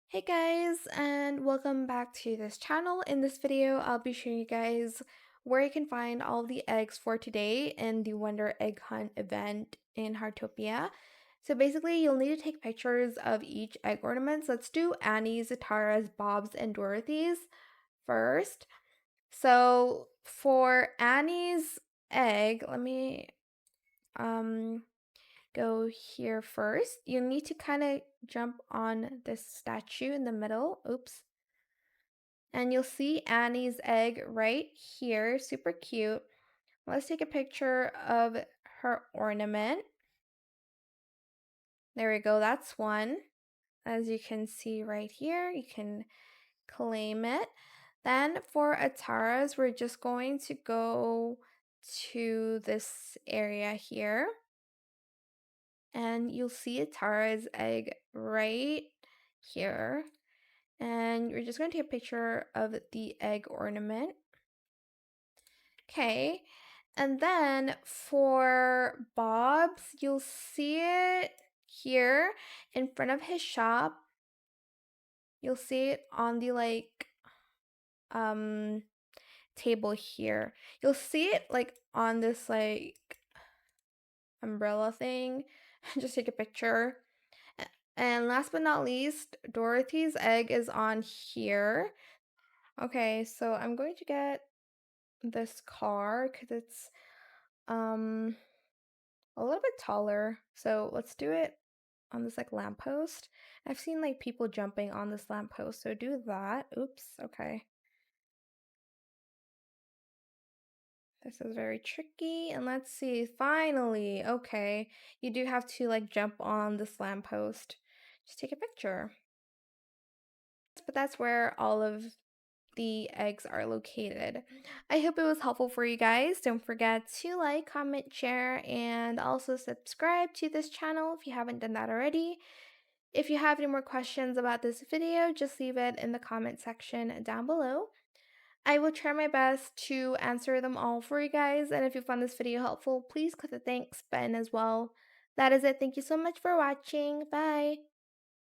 Hey guys, and welcome back to this channel. In this video, I'll be showing you guys where you can find all the eggs for today in the Wonder Egg Hunt event in Heartopia. So basically, you'll need to take pictures of each egg ornaments. Let's do Annie's, Atara's, Bob's, and Dorothy's first. So for Annie's egg, let me um go here first. You need to kind of jump on this statue in the middle. Oops. And you'll see Annie's egg right here. Super cute. Let's take a picture of her ornament. There we go. That's one. As you can see right here, you can claim it. Then for Atara's, we're just going to go to this area here. And you'll see Atara's egg right here. And we're just going to take a picture of the egg ornament. Okay. And then for Bob's, you'll see it here in front of his shop. You'll see it on the um table here. You'll see it on this umbrella thing. Just take a picture. And last but not least, Dorothy's egg is on here. Okay, so I'm going to get this car because it's a little bit taller. So let's do it on this lamppost. I've seen people jumping on this lamppost, so do that. Oops, okay. This is very tricky. And let's see, finally, okay. You do have to jump on this lamppost. Just take a picture. But that's where all of the eggs are located. I hope it was helpful for you guys. Don't forget to like, comment, share, and also subscribe to this channel if you haven't done that already. If you have any more questions about this video, just leave it in the comment section down below. I will try my best to answer them all for you guys, and if you found this video helpful, please click the thanks button as well. That is it. Thank you so much for watching. Bye!